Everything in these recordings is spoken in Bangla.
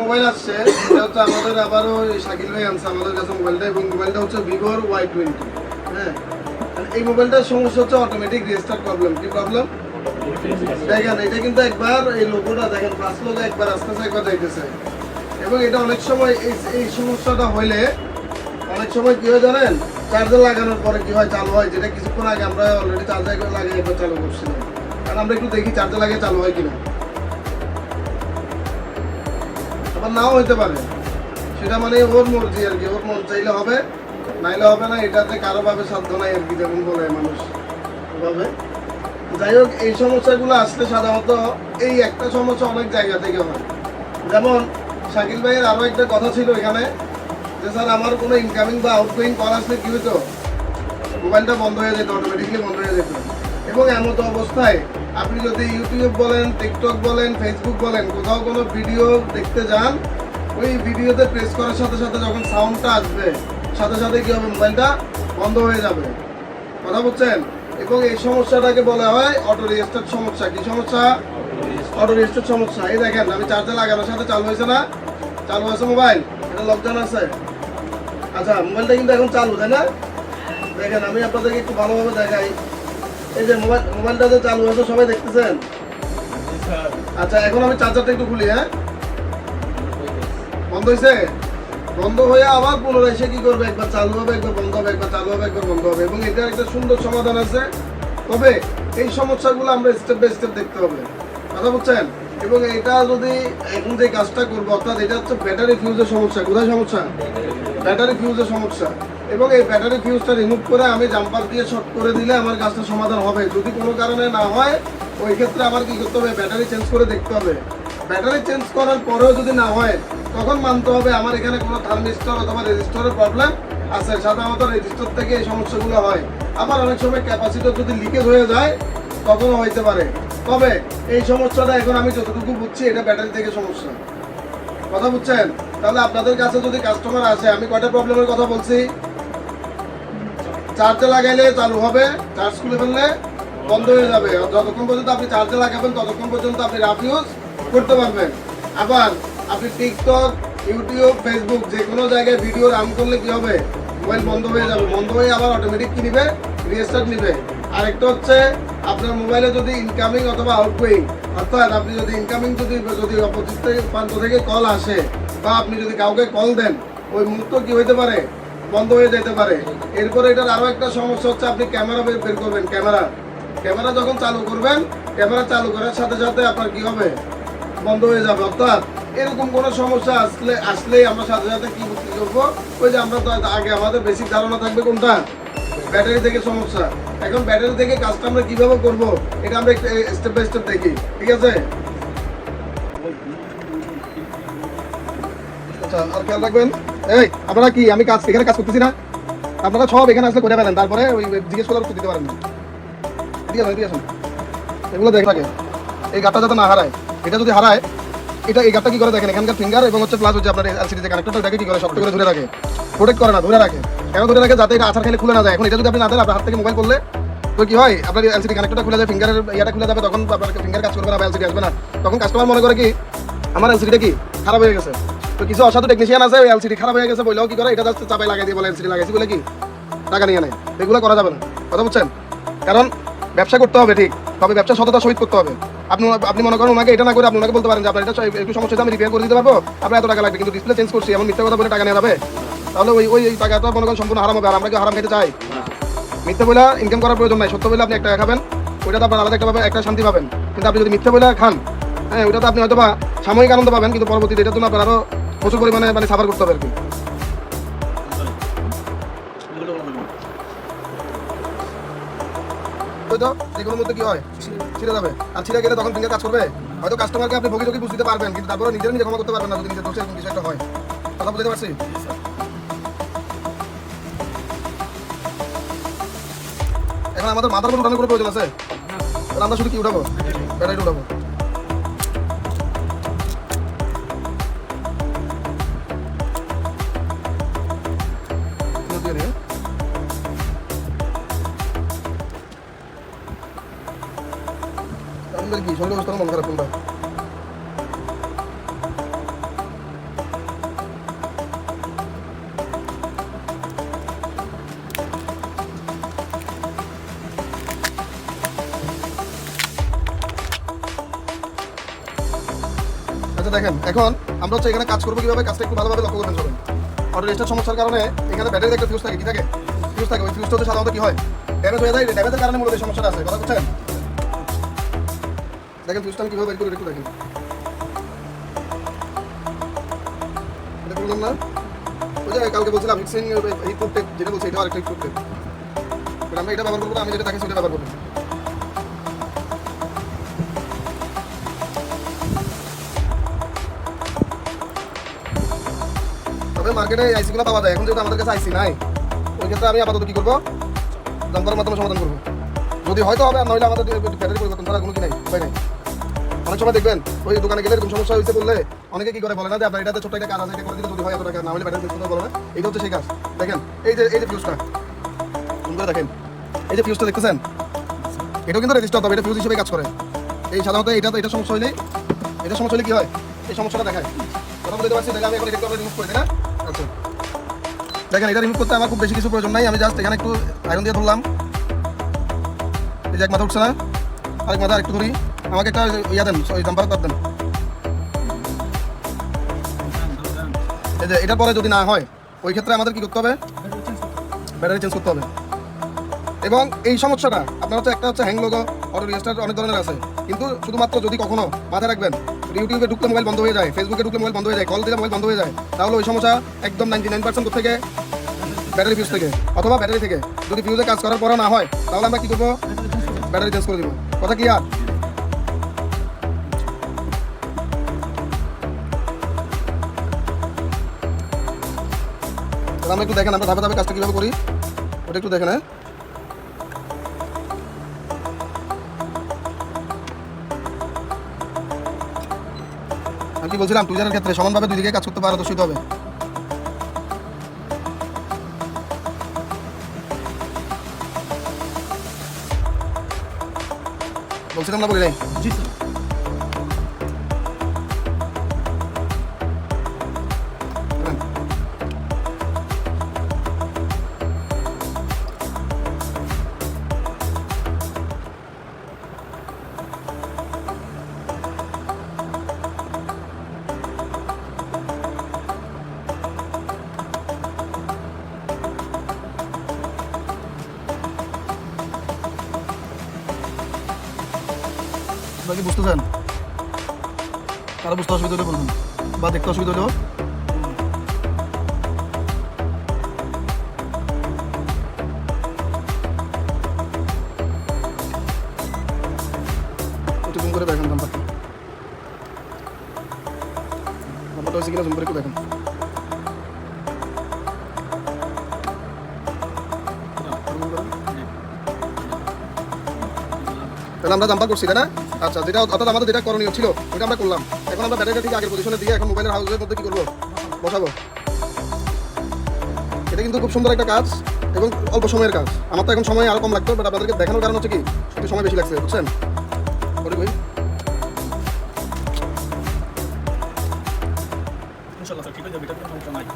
মোবাইল আসছে, এটা হচ্ছে আমাদের আবারও শাকিল ভাই আনছে আমাদের কাছে মোবাইলটা, এবং মোবাইলটা হচ্ছে ভিভোর Y20। হ্যাঁ, এই মোবাইলটার সমস্যা হচ্ছে অটোমেটিক রিস্টার্ট প্রবলেম। কি প্রবলেম? দেখেন এটা কিন্তু একবার এই লোগোটা দেখেন, ফার্স্ট লোগো একবার আসতেছে, একবার যাইতেছে। এবং এটা অনেক সময় এই সমস্যাটা হইলে অনেক সময় কি হয় জানেন, চার্জার লাগানোর পরে কি হয় চালু হয়, যেটা কিছুক্ষণ আগে আমরা অলরেডি চার্জার লাগিয়ে একবার চালু করছিলাম। কারণ আমরা একটু দেখি চার্জার লাগিয়ে চালু হয় কিনা, আবার নাও হইতে পারে। সেটা মানে ওর মর্জি আর কি, ওর মন চাইলে হবে, নাইলে হবে না। এটাতে কারো ভাবে সাধ্য নাই আর কি, যেমন বলে মানুষ ভাবে। যাই হোক, এই সমস্যাগুলো আসলে সাধারণত এই একটা সমস্যা অনেক জায়গা থেকে হয়। যেমন শাকিল ভাইয়ের আরও একটা কথা ছিল এখানে, যে স্যার আমার কোনো ইনকামিং বা আউটগোয়িং কল আসলে কী হতো, মোবাইলটা বন্ধ হয়ে যেত, অটোমেটিকলি বন্ধ হয়ে যেত। এবং এমতো অবস্থায় আপনি যদি ইউটিউব বলেন, টিকটক বলেন, ফেসবুক বলেন, কোথাও কোনো ভিডিও দেখতে যান, ওই ভিডিওতে প্রেস করার সাথে সাথে যখন সাউন্ডটা আসবে, সাথে সাথে কী হবে, মোবাইলটা বন্ধ হয়ে যাবে। কথা বলছেন? এবং এই সমস্যাটাকে বলা হয় অটো রিস্টার্ট সমস্যা। কি সমস্যা? অটো রিস্টার্ট সমস্যা। এই দেখেন আমি চার্জার লাগানোর সাথে চালু হয়েছে না? চালু আছে মোবাইল? এটা লকডাউন আছে। আচ্ছা, মোবাইলটা কিন্তু এখন চালু, তাই না? দেখেন আমি আপনাদেরকে একটু ভালোভাবে দেখাই। এই যে মোবাইলটা যে চালু হয়েছে, সবাই দেখতেছেন? আচ্ছা, এখন আমি চার্জারটা একটু খুলি। হ্যাঁ, বন্ধ হয়েছে। বন্ধ হয়ে আবার পুনরায় এসে কি করবে, একবার চালু হবে, একবার বন্ধ হবে, একবার চালু হবে, একবার বন্ধ হবে। এবং এটার একটা সুন্দর সমাধান আছে। তবে এই সমস্যাগুলো আমরা স্টেপ বাই স্টেপ দেখতে হবে। কথা বলছেন? এবং এটা যদি এখন যে কাজটা করবো, অর্থাৎ এটা হচ্ছে ব্যাটারি ফিউজের সমস্যা। কোথায় সমস্যা? ব্যাটারি ফিউজের সমস্যা। এবং এই ব্যাটারি ফিউজটা রিমুভ করে আমি জাম্পার দিয়ে শর্ট করে দিলে আমার কাজটা সমাধান হবে। যদি কোনো কারণে না হয়, ওই ক্ষেত্রে আমার কি করতে হবে, ব্যাটারি চেঞ্জ করে দেখতে হবে। ব্যাটারি চেঞ্জ করার পরেও যদি না হয়, তখন মানতে হবে আমার এখানে কোনো থার্মিস্টর অথবা রেজিস্টরের প্রবলেম আছে। সাধারণত রেজিস্টর থেকে এই সমস্যাগুলো হয়। আবার অনেক সময় ক্যাপাসিটর যদি লিকেজ হয়ে যায়, তখনও হইতে পারে। তবে এই সমস্যাটা এখন আমি যতটুকু বুঝছি, এটা ব্যাটারি থেকে সমস্যা। কথা বুঝছেন? তাহলে আপনাদের কাছে যদি কাস্টমার আসে, আমি কয়টা প্রবলেমের কথা বলছি? চার্জে লাগাইলে চালু হবে, চার্জ খুলে ফেললে বন্ধ হয়ে যাবে। যতক্ষণ পর্যন্ত আপনি চার্জে লাগাবেন, ততক্ষণ পর্যন্ত আপনি রাফ ইউজ করতে পারবেন। আবার আপনি টিকটক, ইউটিউব, ফেসবুক যে কোনো জায়গায় ভিডিও রান করলে কি হবে, মোবাইল বন্ধ হয়ে যাবে। বন্ধ হয়ে আবার অটোমেটিক কি নিবে, রিস্টার্ট নিবে। আরেকটা হচ্ছে আপনার মোবাইলে যদি ইনকামিং অথবা আউটগোয়িং, অর্থাৎ আপনি যদি ইনকামিং যদি অপোজিট প্রান্ত থেকে কল আসে, বা আপনি যদি কাউকে কল দেন, ওই মুহূর্ত কি হইতে পারে, বন্ধ হয়ে যেতে পারে। এরপরে এটার আরও একটা সমস্যা হচ্ছে, আপনি ক্যামেরা বের করবেন। ক্যামেরা যখন চালু করবেন, ক্যামেরা চালু করার সাথে সাথে আপনার কি হবে, বন্ধ হয়ে যাবে। অর্থাৎ এরকম কোনো সমস্যা আসলেই আমরা সাথে সাথে কি করবো, ওই যে আমরা তো আগে আমাদের বেসিক ধারণা থাকবে কোনটা, ব্যাটারি থেকে সমস্যা। এখন ব্যাটারি থেকে কাজটা আমরা কিভাবে করব, এটা আমরা স্টেপ বাই স্টেপ দেখি। ঠিক আছে? আচ্ছা, আর খেয়াল রাখবেন, এই আপনারা কি, আমি এখানে কাজ করতেছি না, আপনারা সব এখানে আসলে করে ফেলেন, তারপরে ওই জিজ্ঞেস করার উত্তর দিতে পারেন না। ঠিক আছে, ঠিক আছে, এগুলো দেখে থাকে। এই গাছটা যাতে না হারায়, এটা যদি হারায়, এটা এই গাছটা কি করে দেখেন, এখানকার ফিঙ্গার এবং হচ্ছে প্লাস হচ্ছে আপনার এলসিডি যে কানেক্টরটা, এটাকে কি করে শক্ত করে ধরে রাখে, প্রোটেক্ট করে না, ধরে রাখে। কেন ধরে রাখে? যাতে এটা আছাড় খেলে খুলে না যায়। এখন এটা যদি আপনি না দেন, আপনার হাত থেকে মোবাইল করলে তো কি হয়, আপনার এলসিডি কানেক্টরটা খুলে যায়, ফিঙ্গারের ইয়াটা খুলে যাবে, তখন আপনার ফিঙ্গার কাজ করবে না বা এলসিডি আসবে না। তখন কাস্টমার মনে করে কি, আমার এলসিডিটা কি খারাপ হয়ে গেছে। তো কিছু অসাধু টেকনিশিয়ান আছে, ওই এলসিডি খারাপ হয়ে গেছে বললেও কি করে, এটা জাস্ট চাপাই লাগাই দিয়ে বলে এলসিডি লাগাইছি বলে কি টাকা নিয়ে নেয়। এগুলো করা যাবে না। কথা বুঝছেন? কারণ ব্যবসা করতে হবে ঠিক, তবে ব্যবসা সততা সহিত করতে হবে। আপনি মনে করেন ওনাকে এটা না করে আপনি ওনাকে বলতে পারেন যে আপনার এটা একটু সমস্যা হচ্ছে, আমি রিপেয়ার করে দিতে পারবো, আপনার এত টাকা লাগবে, কিন্তু ডিসপ্লে চেঞ্জ করছি এমন মিথ্যা কথা বলে টাকা নেওয়া যাবে? তাহলে ওই টাকাটা মনে করেন সম্পূর্ণ হারাম হবে। আর আমরা কি হারাম খেতে চাই? মিথ্যা বলে ইনকাম করার প্রয়োজন নাই। সত্য বলে আপনি একটা খাবেন, ওইটা তো আপনার আলাদা একটা শান্তি পাবেন। কিন্তু আপনি যদি মিথ্যা বলে খান, হ্যাঁ, ওইটা তো আপনি হয়তো বা সাময়িক আনন্দ পাবেন, কিন্তু পরবর্তীতে এটার জন্য আপনার আরো প্রচুর পরিমাণে সাফার করতে হবে আর কি। হয়তো যে কোনো মধ্যে কি হয়, ছিঁড়ে যাবে। আর ছিঁড়ে গেলে তখন ফিঙ্গার কাজ করবে। হয়তো কাস্টমারকে আপনি ভোগী বুঝতে পারবেন, কিন্তু তারপরে নিজে ক্ষমা করতে পারবেন না যদি নিজের দোষে এরকম কিছু একটা হয়। কথা বুঝতে পারছি? এখন আমাদের মাথার উপর উঠানোর কোনো প্রয়োজন আছে? আমরা শুধু কি উঠাবো, ব্যাটারি উঠাবো। কি শরীর অবস্থা মন খারাপ কোনটা? আচ্ছা দেখেন, এখন আমরা হচ্ছে এখানে কাজ করবো কিভাবে, কাজটা একটু ভালোভাবে লক্ষ্য করবেন সবাই। অটো রেজিস্টার সমস্যার কারণে এখানে ব্যাটারিতে একটা ফিউজ থাকে, কি থাকে, ফিউজ থাকে। ওই ফিউজটা হচ্ছে সাধারণত কি হয়, ড্যামেজ হয়ে যায়। ড্যামেজের কারণে মূলত এই সমস্যাটা আছে, কথা বুঝছেন? দেখেন ফিউজটা আমি কিভাবে বের করি একটু দেখেন। এটা বললাম না, ওই যে কালকে বলছিলাম মিক্সিং হিট প্রুফ টেপ, যেটা বলছি এটা আরেকটা হিট প্রুফ টেপ। আমরা এটা ব্যবহার করবো না, আমি যেটা তাকে সেটা ব্যবহার করবো। তবে মার্কেটে আইসিগুলো পাওয়া যায়, এখন যেহেতু আমাদের কাছে আইসি নাই, ওই ক্ষেত্রে আমি আপাতত কি করবো, জাম্পারের মাধ্যমে সমাধান করবো। যদি হয়তো হবে, আর নইলে আমাদের ব্যাটারি পরিবর্তন ছাড়া কোনো কি নাই, উপায় নাই। অনেক সময় দেখবেন ওই দোকানে গেলে এরকম সমস্যা হয়েছে বললে অনেকে কি করে বলে না যে আপনার এটাতে ছোট্ট একটা কাজ আছে, এটা করে দিলে যদি হয় এত টাকা, না হলে ব্যাটারি চেঞ্জ করতে বলে না। এইটা হচ্ছে সেই কাজ। দেখেন এই যে ফিউজটা দেখেন, এই যে ফিউজটা দেখতেছেন, এটাও কিন্তু রেজিস্টার হবে, এটা ফিউজ হিসেবে কাজ করে। এই সাধারণত এটা সমস্যা হলে কি হয়, এই সমস্যাটা দেখায়। কথা বলতে পারছি, তাহলে আমি এখন এটা রিমুভ করে দিই না। আচ্ছা দেখেন, এটা রিমুভ করতে আমার খুব বেশি কিছু প্রয়োজন নাই, আমি জাস্ট এখানে একটু আয়রন দিয়ে ধরলাম। এই যে এক মাথা উঠছে না, আরেক মাথা একটু ধরি। আমাকে একটা ইয়া দেন, ওই জাম্পার তার দেন। এই যে এটার পরে যদি না হয়, ওই ক্ষেত্রে আমাদের কি করতে হবে, ব্যাটারি চেঞ্জ করতে হবে। এবং এই সমস্যাটা আপনার হচ্ছে একটা হচ্ছে হ্যাং লোগো, অটো রেজিস্টার অনেক ধরনের আছে, কিন্তু শুধুমাত্র যদি কখনো মাথায় রাখবেন ইউটিউবে ঢুকলে মোবাইল বন্ধ হয়ে যায়, ফেসবুকে ঢুকলে মোবাইল বন্ধ হয়ে যায়, কল দিলে মোবাইল বন্ধ হয়ে যায়, তাহলে ওই সমস্যা একদম 99% থেকে ব্যাটারি ফিউজ থেকে অথবা ব্যাটারি থেকে। যদি ফিউজে কাজ করার পরও না হয়, তাহলে আমরা কি করবো, ব্যাটারি চেঞ্জ করে দিব। কথা কি আর আমরা একটু দেখেন, আমরা ধাপে ধাপে কাজটা কীভাবে করি ওটা একটু দেখেন। হ্যাঁ আমি কি বলছিলাম, টুইজারের ক্ষেত্রে সমানভাবে দুই দিকে কাজ করতে পারদর্শী হতে হবে। বলছিলাম না, বলি নাই? জি স্যার। কি বুঝতেছেন? কারো বুঝতে অসুবিধা হলে বলবেন, বা দেখতে অসুবিধা হলেও একটু জুম করে দেখেন। নাম্বারটা হয়েছে কিনা জুম করে একটু দেখেন। তাহলে আমরা জাম্পার করছি, তাই না? আচ্ছা, যেটা অর্থাৎ আমাদের যেটা করণীয় ছিল ওইটা আমরা করলাম। এখন আমরা ব্যাটারিটা ঠিক আগের পজিশনে দিয়ে এখন মোবাইলের হাউসের মধ্যে কি করবো, বসাবো। এটা কিন্তু খুব সুন্দর একটা কাজ এবং অল্প সময়ের কাজ। আমার তো এখন সময় আরো কম লাগতো, বাট আপনাদেরকে দেখানোর কারণ হচ্ছে কি, একটু সময় বেশি লাগছে, বুঝছেন? ইনশাআল্লাহ স্যার, ঠিক হয়ে যাবে, এটা কোনো সমস্যা নাই।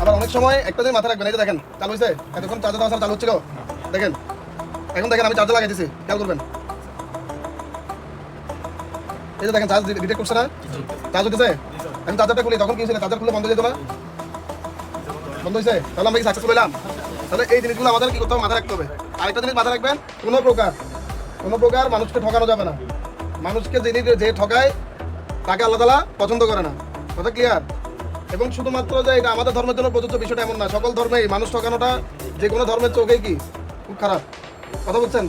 আবার অনেক সময় একটা জিনিস মাথায় রাখবেন, এই যে দেখেন চালু হয়েছে, এতক্ষণ চার্জার দেওয়া চালু হচ্ছিল, দেখেন এখন দেখেন আমি চার্জার লাগাইতেছি, খেয়াল করবেন। এই যে দেখেন চার্জ ডিটেক্ট করছে না, চার্জ হতেছে। আমি চার্জারটা খুলি, তখন কি হয়েছিল, চার্জার খুলে বন্ধ হয়ে যেত না, বন্ধ হয়েছে, তাহলে আমরা কি সাকসেসফুল হলাম? তাহলে এই জিনিসগুলো আমাদের কি করতে হবে, মাথায় রাখতে হবে। আরেকটা জিনিস মাথায় রাখবেন, কোনো প্রকার মানুষকে ঠকানো যাবে না। মানুষকে যে ঠকায় তাকে আল্লাহ তাআলা পছন্দ করে না, কথা ক্লিয়ার? এবং শুধুমাত্র যে এটা আমাদের ধর্মের জন্য প্রযোজ্য বিষয়টা এমন না, সকল ধর্মেই মানুষ ঠকানোটা যে কোনো ধর্মের চোখেই কি খুব খারাপ, কথা বলছেন?